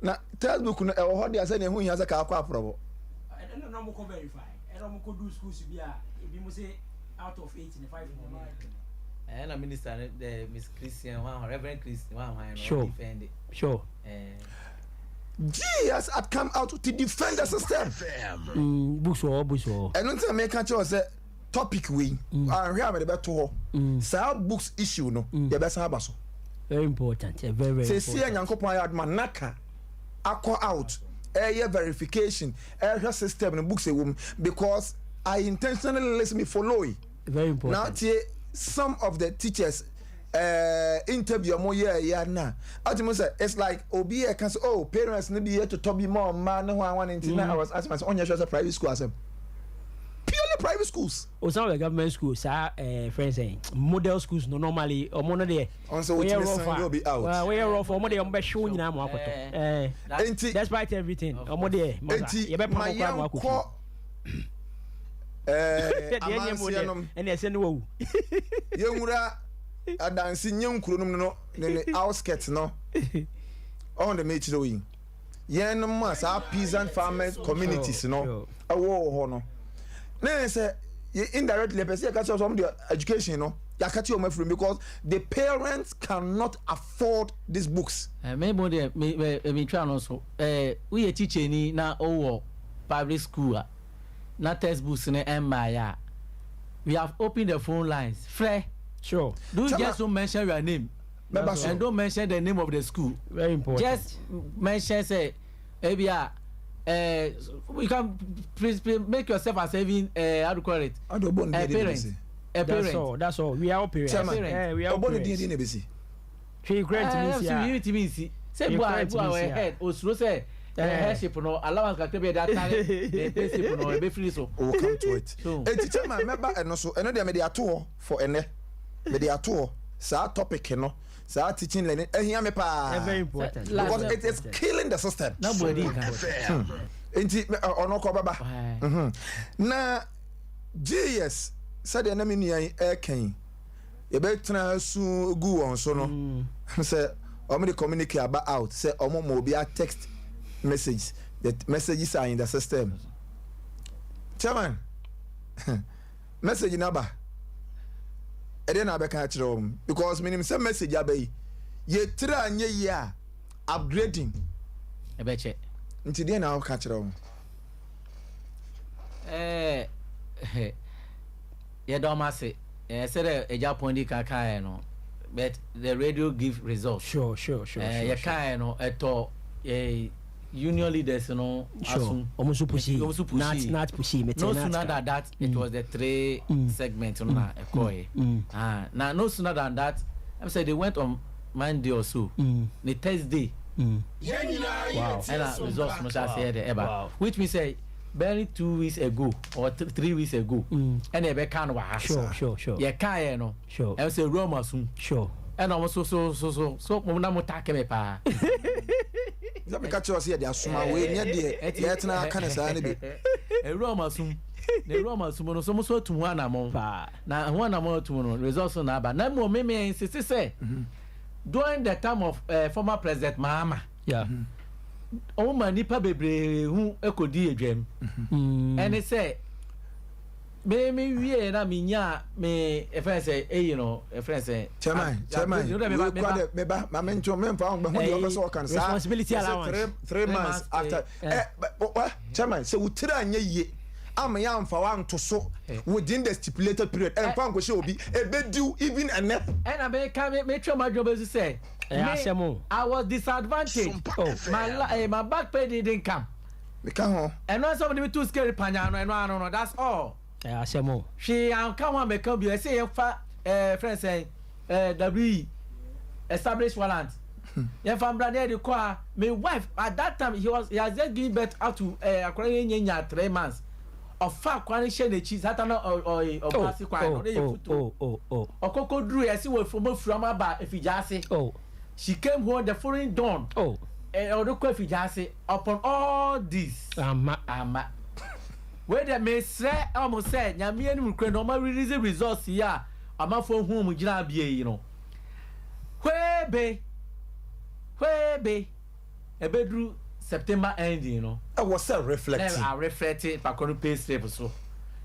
na textbook no ɛwɔ hɔ deɛ sɛ ne ho hia sɛ ka akɔ aprɔbɔ ɛno na mo kɔ verify ɛno mo kɔ do schools bi a ebi mo say out of 85 mo na minister the Miss Christian one Reverend Christian one sure defend it sure GS had come out to defend the system books or ɛno nti me ka kyerɛ sɛ topic we ahwɛ a me de bɛto hɔ saa books issue no yɛ bɛsan aba so very important very very important sɛ sia nyankopɔn ayɛ adoma naka akɔ out ɛyɛ verification ɛhwɛ system no books ɛwɔ mu because I intentionally listen me follow it very important now tie some of the teachers interview mo yeah na ultimately say it's like obi e can say oh parents no be here to talk be more man no one into I was asking myself on your private school as purely private schools some of the government schools are friends saying model schools no normally or one of the on so we will be out we are rough or more be show nyina mo akoto despite everything or more there you be pa kwa akoto and they say no yewura adansi nyankuro no ne outskirts no on the mechi do yin yen ma sa peasant farmers communities no awo ho no na say indirectly person ka say some the education no ya ka ti o mafuru because the parents cannot afford these books me try no so we teacher ni na owo public school na textbooks ne emma we have opened the phone lines free. Sure. Do just don't mention your name. And don't mention the name of the school. Very important. Just mention say, maybe you can please make yourself as having how to call it? A parent. A parent. That's all. We are all parents. We are all parents. She grant me. Say boy head. Oslo say headship no allowance can be that time. The headship no be free so. We'll come to it. A teacher man member and also another media tour for ene. Media tour. Sa topic no. Sa teaching learning. Here me pa. Very important. Because it is killing the system. Nobody can. Enti ono ko baba. Na GS said the name ni e kan. E be tena su gu on so no. Say omo dey communicate about out. Say omo mo be a text message. The messages are in the system. Chairman. Message number. E dey na be kan kire because minim say message abai. Ye tira anye ya upgrading. E be che. Nti dey na ka kire ye do ma say say the Japan di kaka no but the radio give results. Sure. Ye kai no eto union leaders no asun almost push not push me no sooner than that it was the 3 segment na ekoy now no sooner than that I said they went on Monday or so the Thursday wow and results must have said ever which means say barely 2 weeks ago or 3 weeks ago and they be can wa sure ye kai no sure I say Roma soon sure and almost so mo na mo take me pa that me catch us here they asuma we nya de yet na aka na saa ne bi Roma soon the Roma soon no so to one amount na one amount to no results na aba na mo me insist say during the time of former president Mahama nipa bebre hu ekodi edwam and say me wie na me nya me a friend say you know a friend say chairman me ba ma me ncho me fa on be hu the officer kan sa responsibility allowance 3 months after what chairman say utira anya yie am ya amfa wan to so within the stipulated period and fa nko she obi e be due even a nep and I me try my job as say I was disadvantaged. My back pay didn't come. We can ho. And not somebody too scary panya no that's all. Asemo. She come on make come be say friend say W established warrant. Your family there the car my wife at that time he has just given birth out to according nyanya 3 months. Of fact kwani share the cheese hata no or plastic kwani no dey photo. Okoko drew you see we from aba efijase. She came home the following dawn. Upon all this, where the may say almost said, Yamian will normal release results here. I'm not for whom you know. Where be? A bedroom September ending, you know. I was so reflecting. I reflected Pakoro Pace so.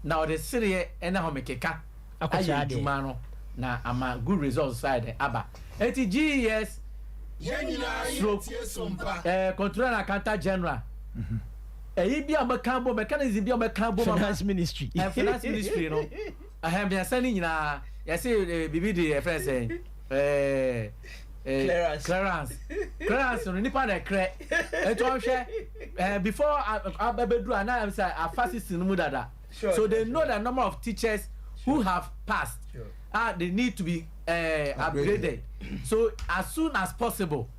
Now the city and now make a cat. I do mano. Now I'm a good result side. Abba. ATGS. Control and Accountant General. Be a mechanism be a finance ministry. Finance ministry, you know. I have been sending I say BBD friends saying Clarence on nipa na cre. Before I do and I say I fast in Mudada. So they know the number of teachers who have passed. They need to be upgraded. So as soon as possible,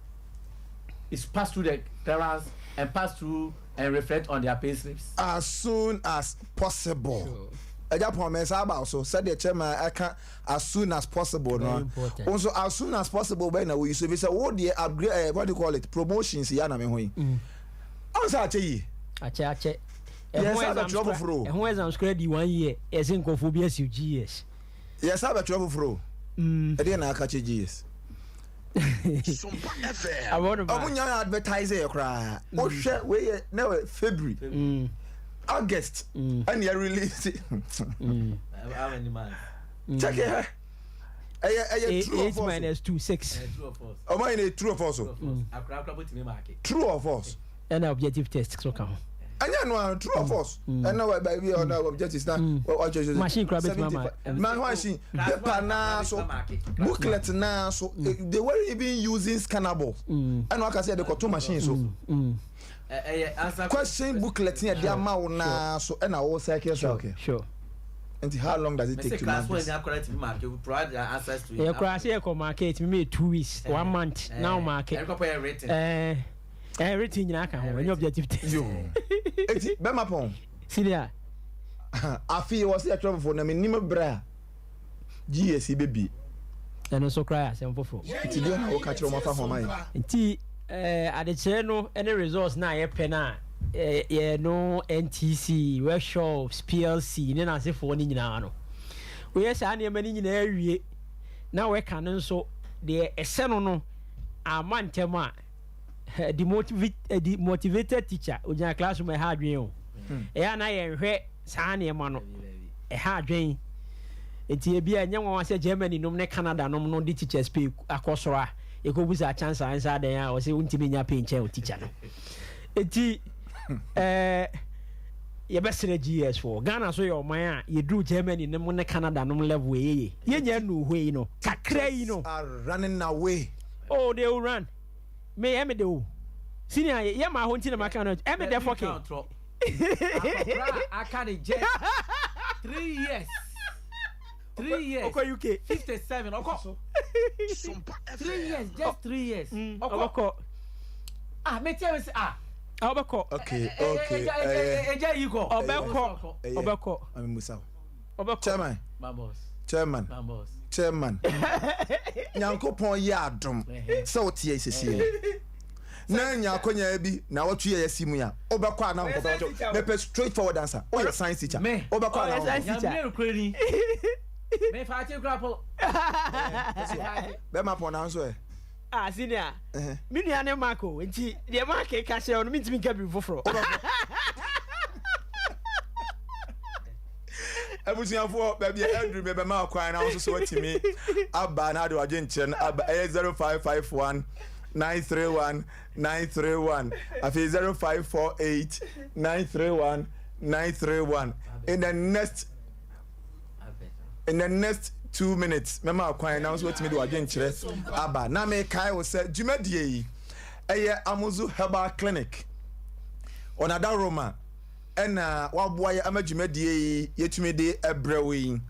it's passed through the clearance and pass through and reflect on their pay slips. As soon as possible. I just promise about so said the chairman I can as soon as possible. No? Also as soon as possible when we so we say what the upgrade what do you call it promotions ya na me hoyi. Also ache. Yes, I have trouble for. And when I'm screwed 1 year, as in Kofobias UGS. Yes, I have trouble for. I didn't catch GS. Sompa FM. I want to advertise your cry. Oh, shit, we now February, August, and you release it. How many months? Check it. 8 minus 2, 6. Oh, mine true or false. True or false. And objective test. So come. And you know, true or false. And now, baby, on our objectives now. Machine crab mama. Man, why she paper now? So booklet now. So they were even using scannable. And like I said, they got 2 machines. So question booklet here, the amount now. So and I will say, okay, sure. And how long does it take to make this? You provide the answers to it. Yeah, class here market me 2 weeks, 1 month. Now market. Everything you can when you objective test. Eti be mapon. Senior. Afi was here trouble for na me nim bra. GS baby. And also cry as for. Ti dey na wo ka kire mo fa ho mai. Nti ade no any results na ye pe na no NTC workshops PLC ne na se fo ni nyina no. We yes an e mani nyina awie. Na we ka no so de ese no amantem a the motivated teacher ojana classroom e ha adwen o na ye hwe saa ne ma no e ha adwen enti e bia nya nwa se Germany nom ne Canada nom no the teachers pay akosoro a e ko busa chance answer den a o se untimi nya pay nche o teacher no enti ye besere GS for Ghana so your man a ye do Germany nom ne Canada nom level ye nya no hwe no kakra yi no are running away. Oh, they will run. Me do. Senior, yeah, my home team, my account. Emme the fucking. I can't just 3 years. 3 years. Okay, UK 57. Okay. 3 years, just 3 years. Okay. Me tell you Obeko. Okay. You go. Obeko. I'm Musa. Obeko. Chairman. My boss. Chairman. Nyankopon ya adom. So tie sisi. Na nyakonya bi na watu ye simu ya. Obekwa na nkoba. Me straightforward answer. O your science teacher. Obekwa na science teacher. Me fa ti grapple. Be ma pronounce e. Senior. Me nua ne Marco. Nti de Marco ka se on mi ntimi ka bi foforo. Ebusiafo baby Andrew me be ma kwan na so watimi aba na de waje nkyere na aba 0551 931 931 afi 0548 931 931 in the next 2 minutes mema kwan na so watimi de waje nkyere aba na me kai wo se dwumadie yi eye Amuzu Herbal Clinic onada Roma ena waboaye amadwumadie yi yetumi de ebrewe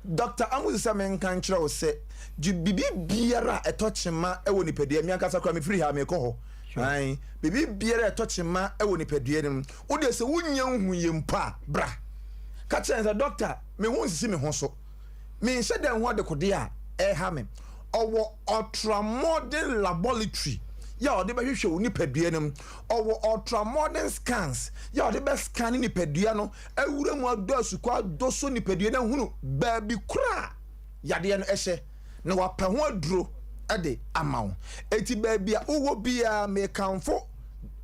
Dr. Amuzu Samen kan kire wo se bibi biara etochema ewo nipadua mi akasa kwa me free ha me ko ho ai bibi biara etochema ewo nipadua nim wo de se wunya hu yempa bra ka chenza doctor me hu nsisi me ho so me nse den ho de kode a ha me owo ultramodern laboratory ya ode be hwehwe nipadua nim owo ultramodern scans ya ode be scan nipadua no awura mu adosu kwa doso nipadua na hunu baabi kura yade no ehye na wapɛ ho aduro ade amawo eti baabi a uwo bia me kanfo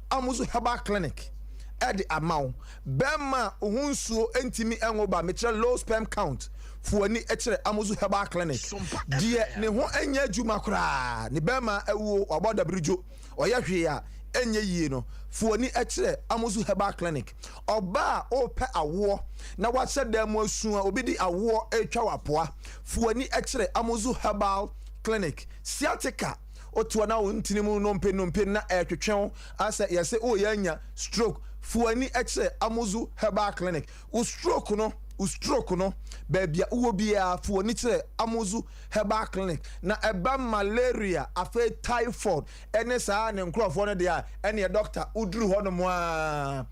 Amuzu Herbal Clinic ade amawo bema ohunsuo entimi enwo ba me kire low sperm count fuani ekire Amuzu Herbal Clinic die ne ho anya adwuma kora ne bema awuo waboda brijo oye hwe a enye yie no fuani ekire Amuzu Herbal Clinic oba ope awo na wache dem asu a obi di awo etwa wapoa fuani ekire Amuzu Herbal Clinic sciatica otuwa na wontinimu nompe na etwetwen asa yese o yanya stroke fuani ekire Amuzu Herbal Clinic u stroke no baabia uwo bia fuani kire Amuzu Herbal Clinic na eba malaria afa typhoid ene saa ne nkrofo no de a ene doctor uduru ho no mo a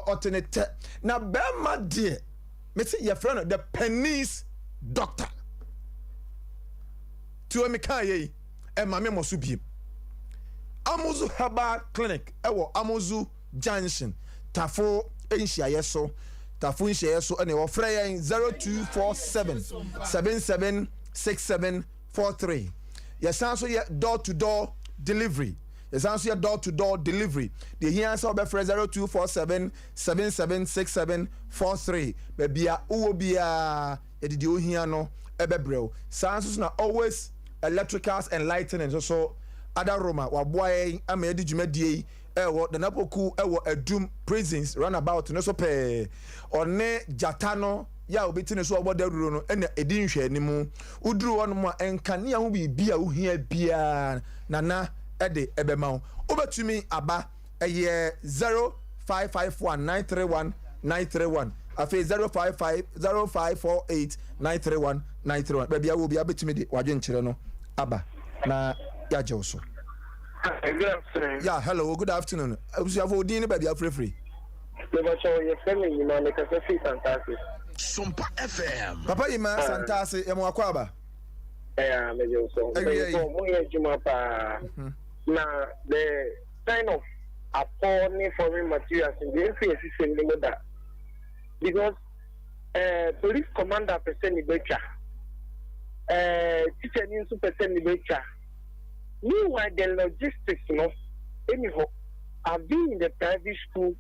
otenete na bema de meti your friend the pennies doctor to me kan ye e ma me mo so biem Amuzu Herbal Clinic ewo Amuzu Junction tafo enhia so tafo enhia so ene wo frɛ yen 0247 776743 yesanso ye door to door delivery yesanso ye door to door delivery the here answer be frɛ 0247 776743 bebia uwo bia edidi ohia no ebebrɛw sanso na always electricals and lighting so other Roma waboaye ama edi dwumadie ewo the napoku ewo adum prisons runabout no so pe one jatano ya obeti ne so obodaduro no ena edi nhwe animu uduru wono mu enkane ho bibia ohia bia nana ede ebema obetumi aba eye 0551931931 afi 0550548931 bebia wo bia betumi de wadwe nkyere no aba na ya jewso. Good afternoon. Yeah, hello, good afternoon. You have Odin baby free. Your family, you know, fantastic. Sompa FM. Papa Ima Santasi, Yamuakwaba. Yeah, maybe so. Now, the kind of appalling foreign materials in the system that because police commander percent Ibecha, teacher in super percent Ibecha. Meanwhile, the logistics, you know, anyhow, I've been in the private school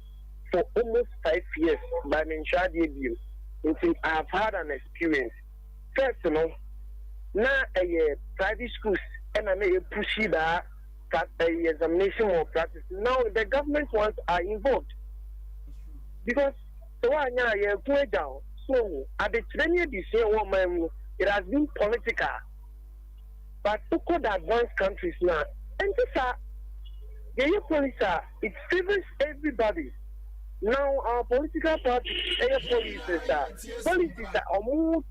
for almost 5 years by Mencha debut. Until I've had an experience. First, you know, now a private schools and I may push that examination or practice. Now the government ones are involved because so I go down. So at the training this year, it has been political. But look at the advanced countries now. And these are the police it favors everybody. Now our political parties, policies are more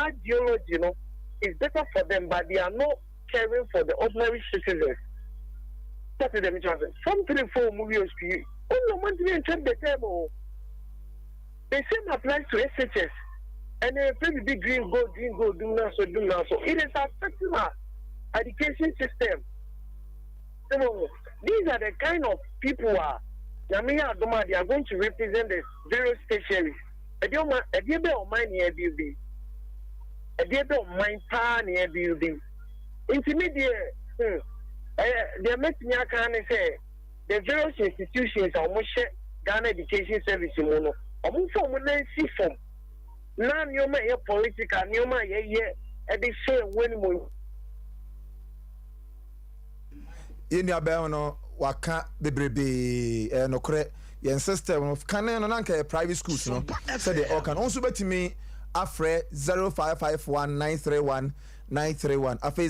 ideology, you know, it's better for them, but they are not caring for the ordinary citizens. That's the damage. Some 3-4 movies, only want to enter the table. The same applies to SHS. And then maybe green go, do now. So it is affecting our education system. So these are the kind of people they are going to represent the various specialists. A dear mind near building. A dear mind power near building. Intermediate. They are making me say the various institutions are almost Ghana Education Service. Omu form nancy form. Na nyoma ye political nyoma ye e dey say when mo. Yeni abe no waka bebrebe no kore yen system of kan no nanka private schools no say they all can also betimi afre 0551931931 afi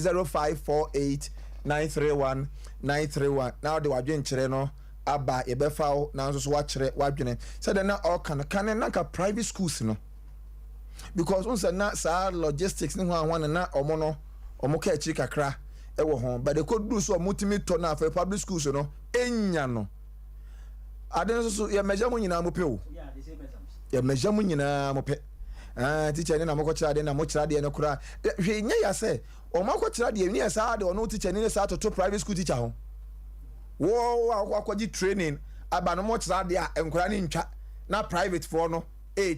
0548931931 now the wadwen kire no aba e be fa na so wa kire wadwene say the na all can nanka private schools no because on say na sa logistics ni ho na omo no omo ka chi kakra e wo ho but they could do so multimi to na for public schools no enya no aden so ya meja mu nyina mo pe o ya meja mu nyina mo pe teacher ni na mo ko kira de na mo kira de no kura hwe nya ya se o mo ko kira de ni ya sa de o no teacher ni sa to private school teacher ho wo akwaji training aba no mo kira de a enkura ni ntwa na private for no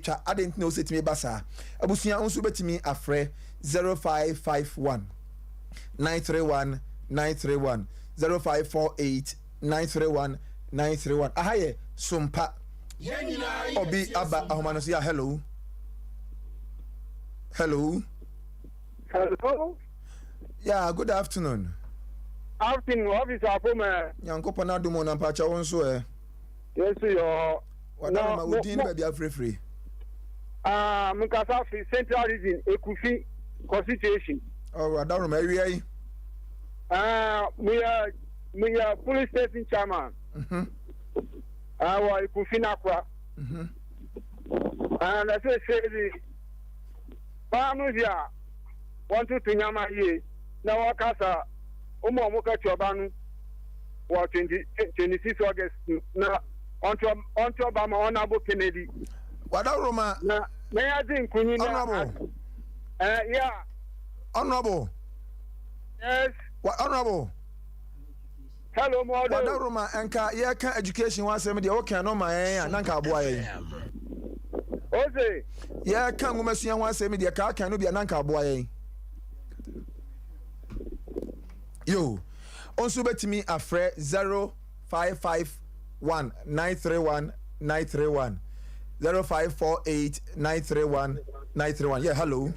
twa aden na o setimi basa abusuan onso betimi afre 0551 931 0548 931 ahaye Sompa obi aba ahomano sia hello yeah good afternoon Officer Afoma yankopo na dumo na pacha wonso yes yo wadama ma wodin ba bia free mukasa fi central region Ekufi constitution wadama ma wi we are police station chairman wa Ekufi nakwa and I say the Panusia want to nyama ye na wakasa umo ka chobanu wa 26 August na onto Obama honorable Kennedy Wadaroma na ya din kunyi na honorable yeah honorable yes honorable hello mother Wadaroma enka ye kan education wa say me de okay no ma yan nanka aboa ye Ose ye kan wo masua wa say me de ka kan no bia nanka aboa ye yo onso betimi afre 0551 931 0548 931 yeah hello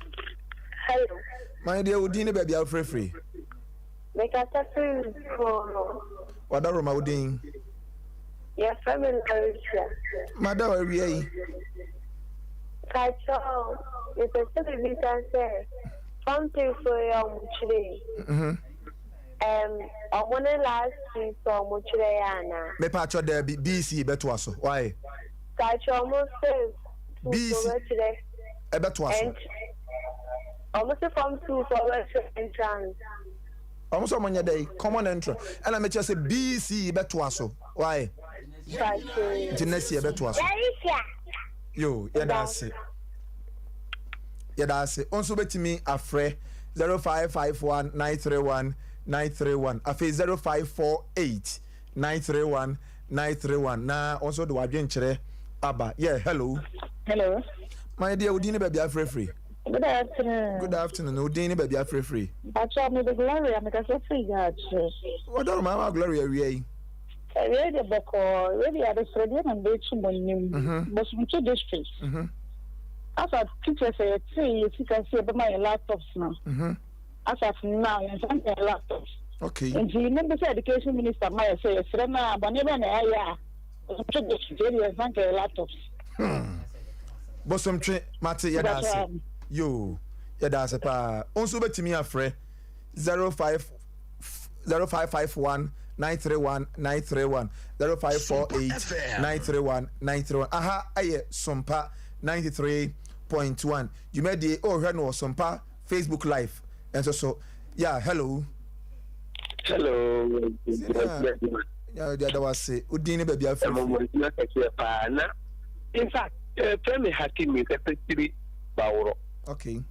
my dear udin be bia free make us free for Wadaroma udin your family madam we yi Kacho is a citizen say something for your today I want to last week so much Diana. Me patcho there BC beto aso. Why? Kacho almost says BC beto aso. Almost from 2 for entrance. Almost on your day common entrance. And I me just say BC beto aso. Why? Kacho. Next year beto aso. Yo, yeah that's it. Yeah that's it. Also betimi afre 0551 931 afi 0548 931 na also the wadwen kire aba yeah hello my dear udini baby free Good afternoon udini baby free Acha me the Gloria me ka free God what do mama Gloria we really beko really are the Fredian and Bechu monim but some two districts after teachers say you can see about my laptops now as of now, you can laptops. Okay. And you remember the education minister might say, "Frena, but never know ya." Laptops. But some Mate, yeah, that's it. Yo, yeah, that's it. Also, bet me a friend 0551 931 0548 931 Aha, aye, Sompa 93.1. You made the no Sompa Facebook Live. And so yeah, hello. Hello. Yeah, the other was say Udini baby in fact, Premier Hakim is effectively Bauro. Okay.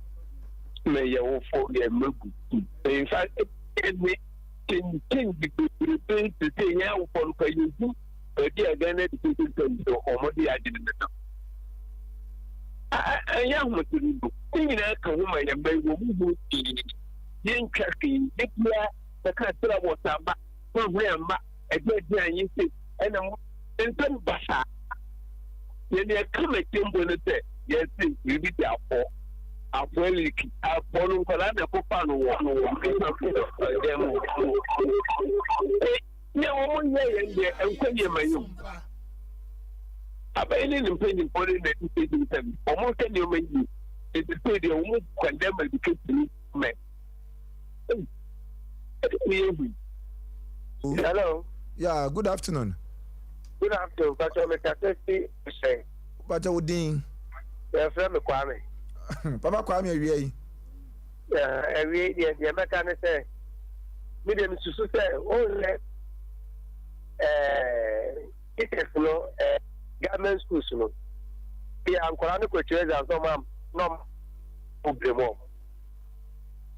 May you for the Mugu. In fact, we can the thing now for you do, but they are going to do or I didn't know. I am what to do. Thinking I come home and bay will move in Turkey, the castle was about one way a great man, you see, and some bassa. yɛn yɛ kama tembo no sɛ yɛsi biribi di afɔ liki afɔ no nkɔla na ɛkopa no wɔ ɛdɛm ne wɔn yɛ yɛn deɛ nkɔ nneɛma yɛm abayɛ ne mpanyinfo ne na mpanyinfo sɛm wɔn ka nneɛma yi edi so deɛ wɔn kɔndɛm education mɛ hello. Yeah, good afternoon. Good afternoon, Pastor Mekasesi Hussein. Pastor Udin. Yeah, friend Kwame. Papa Kwame awie. Yeah, awie the mechanic say me dem susu say o le teachers no government schools no. Bi ankora no ko chire za so mam no problem.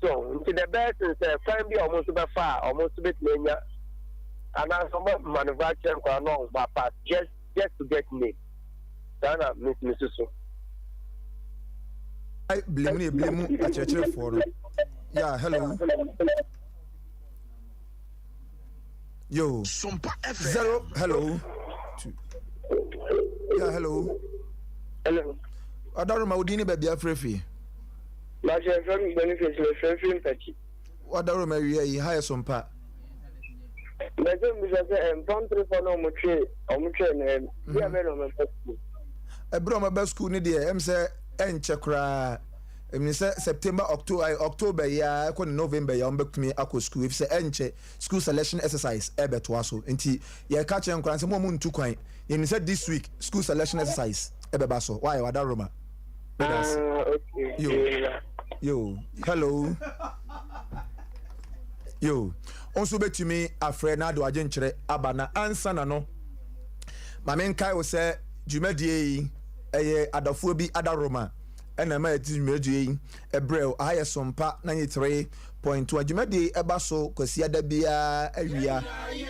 So, the best is find be almost be far, almost bit mania. And now some manufacturing no but pass just to get me. Dana Miss Misusu. I blame a church for. Yeah, hello. Yo. Sompa FM. 0 hello. Yeah, hello. Hello. Adaruma Udini baby afrefi. My friend benefits my friend Patchy. What Adaruma we hire Sompa. My friend was a country for no much and we are very on my school. A broma best school ni dear, say enchekra. Say September, October, yeah, November, you back to me ako school. If say enche school selection exercise, ebe twaso. Enti ye catch and kwan say mo mun 2 kwan. You said this week school selection exercise, ebe baso. Why Adaruma? Okay. Yo, hello. Yo, also betumi afre na do agenkyere abana ansa na no. Ma men kai wo se dwumadie yi eye adafo bi Adaroma ena ma eti dwumadie yi ebrel aye Sompa 93.2 dwumadie eba so kwasi ada bia awia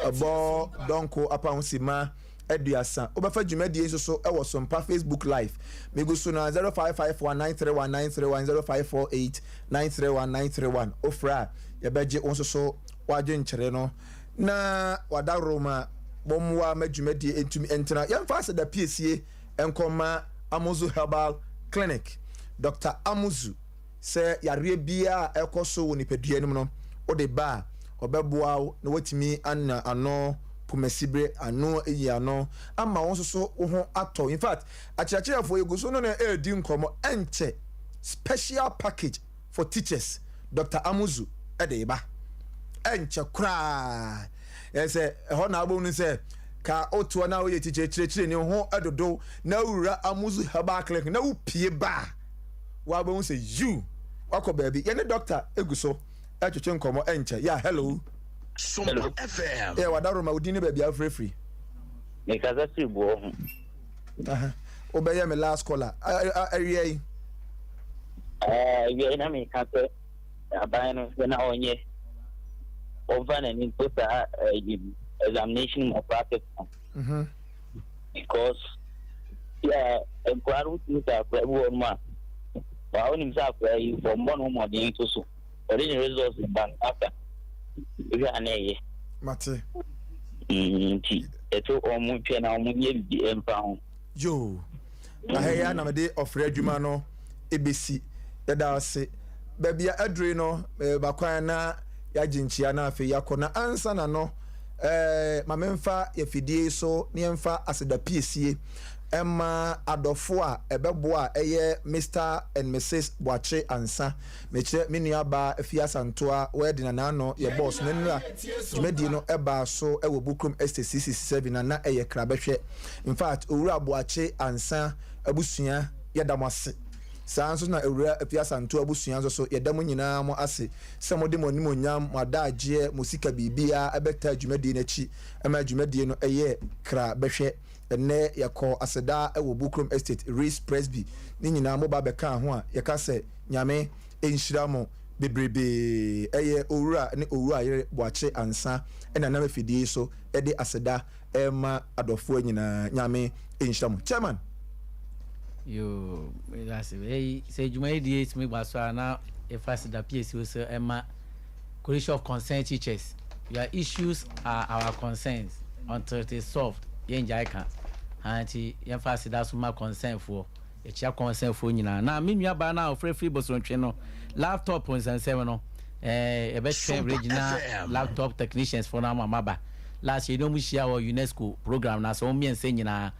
ebo donko apahosima eduasa obafa dwumadie so ewo Sompa Facebook live megu so na 0551931931 0548931931 ofra yebeje onso so waje nkyere no na Adaroma bomwa madwumadie entumi entena yemfa se da PCA enkoma Amuzu Herbal Clinic Dr. Amuzu se yare bia ekoso woni peduanim no ode ba obeboa na watimi anna ano pumesibre ano eyi ano ama won so ho ato in fact achiachirafo yeguso no na edi nkomo enche special package for teachers Dr. Amuzu ede ba enche kra yese ho na agbo nu se ka otuo na oye tichechire ni ho adodo na wura Amuzu Herbal Clinic na upie ba wa agbo se you wako baby ye ne doctor eguso etwetwe nkomo enche yeah hello Sompa FM. yeah Adaroma udini baby afrefree me kaza si bo obeye me last caller awie we na me kaza abano na onye over and into examination of practice because yeah enquiry to the one man but when himself you from one more than to so original results in bank after we are nay mate eto omu twa na omu ye bi empa ho yo ahaya na me de ofre adwuma no ebesi yada ase babia adre no bakwan na ya jinchia na afi yakona ansa na no mamemfa yafidie so ne yemfa aseda PCA emma adofo a ebebo a eye Mr and Mrs Boache ansa meche menua ba afia santoa wedding na no ye boss no nra dwumadi no eba so ewo Bukrum Estate 667 na eye krabehwe in fact owura Boache ansa abusua yedamase sanso na ewura afia santoa abusua so yedam nyina mo ase se mo de mo nimo nyam madaagye musika bibia abeta dwumadi na chi ema dwumadi no eye krabehwe ene yako aseda ewo Bukrum Estate Race Presby ni nyina mo ba beka ho a yeka se nyame enhyira mo bebrebe eye owura ne owura yere Boache ansa ena na mafidie so ede aseda ema adofo nyina nyame enhyira mo chairman yo that's it say juma die me gbaso na if I the PSC so ema coalition of concerned teachers your issues are our concerns until it is solved yen jai kan anti yɛmfa aseda so ma concern for yɛkyia concern for nyinaa na me nua ba na ofrefree bosontwe no laptop nsɛnsɛm no ɛbɛtwɛn regional laptop technicians for na mama last year no mu share wɔ UNESCO program na so miɛnsa nyinaa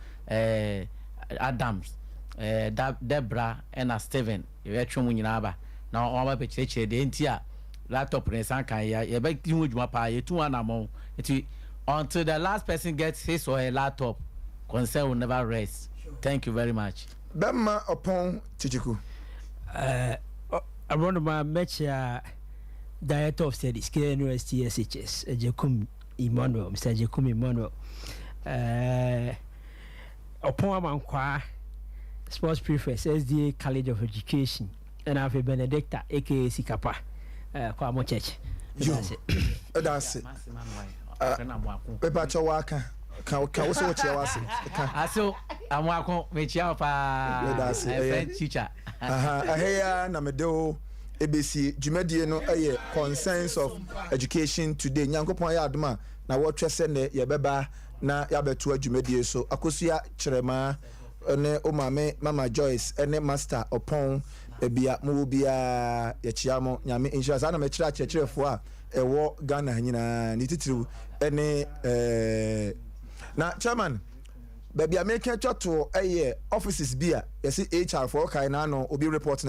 Adams Debra and Steven yɛtwe mu nyinaa ba na ɔma bɛkyerɛkyerɛ de ntia laptop ne san kan ya yɛbɛti ho dwuma pa yɛtu anamɔ nti until the last person gets his or her laptop concern will never rest. Thank you very much. Bema upon Chichiku. I run my match director of studies University SHS Jacob Emmanuel Mr. Jacob Emmanuel upon Mankwa sports prefect SDA College of Education and I have Benedicta aka Sikapa Kwamo Church. That's it. Pepa Chawaka. Can also watch your assay. So I'm welcome, Michel, teacher. Ahaya Namedo, ABC, Jumediano, a consensus of education today. Yankopon Yadma, now what you send Yabeba, na Yabetua Jumedia, so Akosia Cherema, Ene Omame, Mama Joyce, Ene Master upon Ebia Mubia Yachiamo, Yami Insurance, and a metra for a war Ghana, Nititu, Ene. Now, Chairman, baby, I make a chat to a offices beer. You see, HR for Kainano will be reporting.